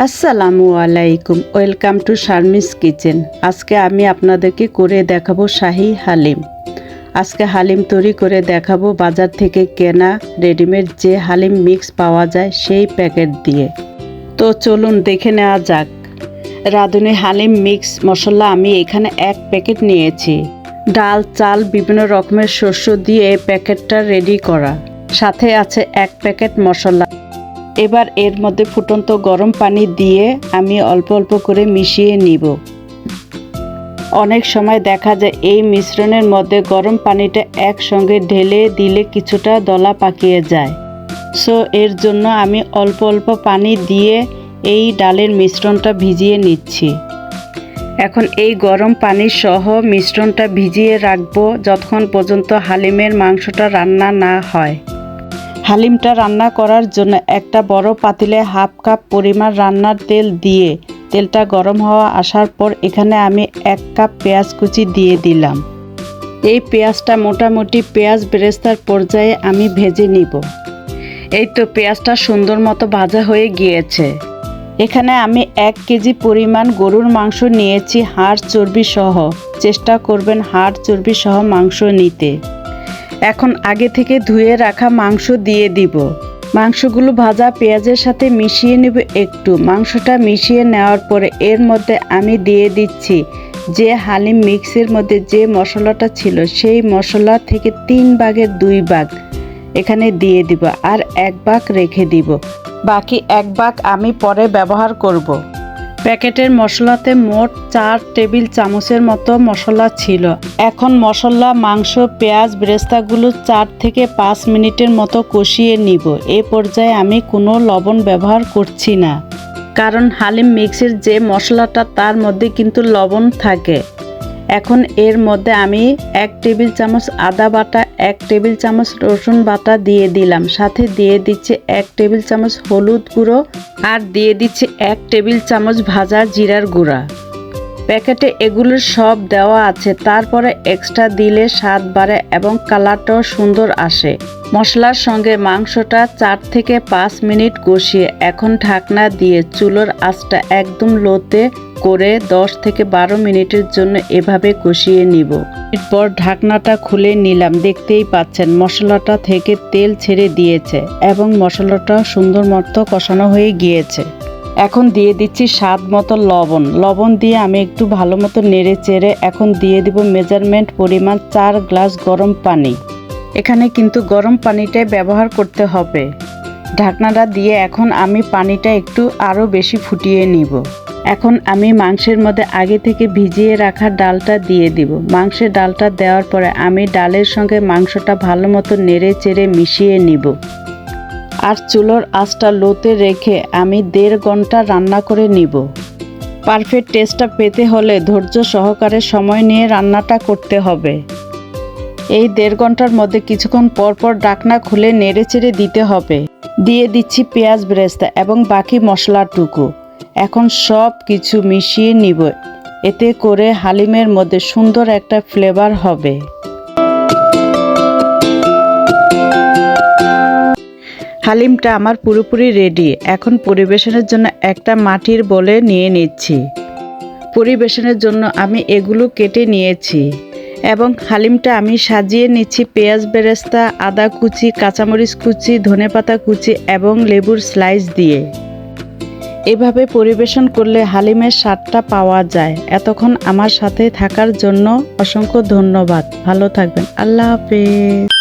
আসসালামু আলাইকুম, welcome to Sharmi's kitchen. আজকে আমি আপনাদেরকে করে দেখাবো শাহি হালিম। আজকে হালিম তৈরি করে দেখাবো বাজার থেকে কেনা রেডিমেড যে হালিম মিক্স পাওয়া যায় সেই প্যাকেট দিয়ে। তো চলুন দেখে নেওয়া যাক। রাঁধুনি হালিম মিক্স মশলা আমি এখানে 1 প্যাকেট নিয়েছি। ডাল, চাল, বিভিন্ন রকমের শস্য দিয়ে এই প্যাকেটটা রেডি করা। সাথে আছে 1 প্যাকেট মশলা। এবার এর মধ্যে ফুটন্ত গরম পানি দিয়ে আমি অল্প অল্প করে মিশিয়ে নিব। অনেক সময় দেখা যায় এই মিশ্রণের মধ্যে গরম পানিটা একসঙ্গে ঢেলে দিলে কিছুটা দলা পাকিয়ে যায়। সো এর জন্য আমি অল্প অল্প পানি দিয়ে এই ডালের মিশ্রণটা ভিজিয়ে নিচ্ছি। এখন এই গরম পানি সহ মিশ্রণটা ভিজিয়ে রাখবো যতক্ষণ পর্যন্ত হালিমের মাংসটা রান্না না হয়। হালিমটা রান্না করার জন্য একটা বড় পাতিলে 1/2 কাপ পরিমাণ রান্নার তেল দিয়ে তেলটা গরম হওয়া আসার পর এখানে আমি 1 কাপ পেঁয়াজ কুচি দিয়ে দিলাম। এই পেঁয়াজটা মোটামুটি পেঁয়াজ বেরেস্তার পর্যায়ে আমি ভেজে নিব। এই তো পেঁয়াজটা সুন্দর মতো ভাজা হয়ে গিয়েছে। এখানে আমি 1 কেজি পরিমাণ গরুর মাংস নিয়েছি, হাড় চর্বি সহ। চেষ্টা করবেন হাড় চর্বি সহ মাংস নিতে। এখন আগে থেকে ধুয়ে রাখা মাংস দিয়ে দিব। মাংসগুলো ভাজা পেঁয়াজের সাথে মিশিয়ে নেব একটু। মাংসটা মিশিয়ে নেওয়ার পরে এর মধ্যে আমি দিয়ে দিচ্ছি যে হালিম মিক্সের মধ্যে যে মশলাটা ছিল সেই মশলা থেকে 3 ভাগের 2 ভাগ এখানে দিয়ে দিব আর 1 ভাগ রেখে দিব। বাকি 1 ভাগ আমি পরে ব্যবহার করব। প্যাকেটের মশলাতে মোট 4 টেবিল চামচের মতো মশলা ছিল। এখন মশলা, মাংস, পেঁয়াজ, বেরেস্তাগুলো 4 থেকে 5 মিনিটের মতো কষিয়ে নিব। এই পর্যায়ে আমি কোনো লবণ ব্যবহার করছি না, কারণ হালিম মিক্সের যে মশলাটা তার মধ্যে কিন্তু লবণ থাকে। এখন এর মধ্যে আমি 1 টেবিল চামচ আদা বাটা, 1 টেবিল চামচ রসুন বাটা দিয়ে দিলাম। সাথে দিয়ে দিচ্ছি 1 টেবিল চামচ হলুদ গুঁড়ো আর দিয়ে দিচ্ছি 1 টেবিল চামচ ভাজা জিরার গুঁড়া। প্যাকেটে এগুলো সব দেওয়া আছে, তারপরে এক্সট্রা দিলে স্বাদ বাড়ে এবং কালারটাও সুন্দর আসে। মশলার সঙ্গে মাংসটা 4 থেকে 5 মিনিট কষিয়ে এখন ঢাকনা দিয়ে চুলোর আঁচটা একদম লোতে করে 10 থেকে 12 মিনিটের জন্য এভাবে কষিয়ে নিব। এরপর ঢাকনাটা খুলে নিলাম। দেখতেই পাচ্ছেন মশলাটা থেকে তেল ছেড়ে দিয়েছে এবং মশলাটা সুন্দর মতো কষানো হয়ে গিয়েছে। এখন দিয়ে দিচ্ছি স্বাদ মতো লবণ দিয়ে আমি একটু ভালো মতো নেড়ে চেড়ে এখন দিয়ে দিব মেজারমেন্ট পরিমাণ 4 গ্লাস গরম পানি। এখানে কিন্তু গরম পানিটাই ব্যবহার করতে হবে। ঢাকনাটা দিয়ে এখন আমি পানিটা একটু আরও বেশি ফুটিয়ে নিব। এখন আমি মাংসের মধ্যে আগে থেকে ভিজিয়ে রাখা ডালটা দিয়ে দিব। মাংসের ডালটা দেওয়ার পরে আমি ডালের সঙ্গে মাংসটা ভালো মতো নেড়ে চেড়ে মিশিয়ে নিব। আর চুলোর আঁচটা লোতে রেখে আমি 1.5 ঘন্টা রান্না করে নিব। পারফেক্ট টেস্টটা পেতে হলে ধৈর্য সহকারে সময় নিয়ে রান্নাটা করতে হবে। এই 1.5 ঘন্টার মধ্যে কিছুক্ষণ পরপর ঢাকনা খুলে নেড়ে চেড়ে দিতে হবে। দিয়ে দিচ্ছি পেঁয়াজ বেরেস্তা এবং বাকি মশলাটুকু। এখন সব কিছু মিশিয়ে নিব, এতে করে হালিমের মধ্যে সুন্দর একটা ফ্লেভার হবে। হালিমটা আমার পুরোপুরি রেডি। এখন পরিবেশনের জন্য একটা মাটির বোলে নিয়ে নিচ্ছি। পরিবেশনের জন্য আমি এগুলো কেটে নিয়েছি এবং হালিমটা আমি সাজিয়ে নিচ্ছি পেঁয়াজ বেরেস্তা, আদা কুচি, কাঁচামরিচ কুচি, ধনেপাতা কুচি এবং লেবুর স্লাইস দিয়ে। এভাবে পরিবেশন করলে হালিমের স্বাদটা পাওয়া যায়। এতক্ষণ আমার সাথে থাকার জন্য অসংখ্য ধন্যবাদ। ভালো থাকবেন। আল্লাহ হাফেজ।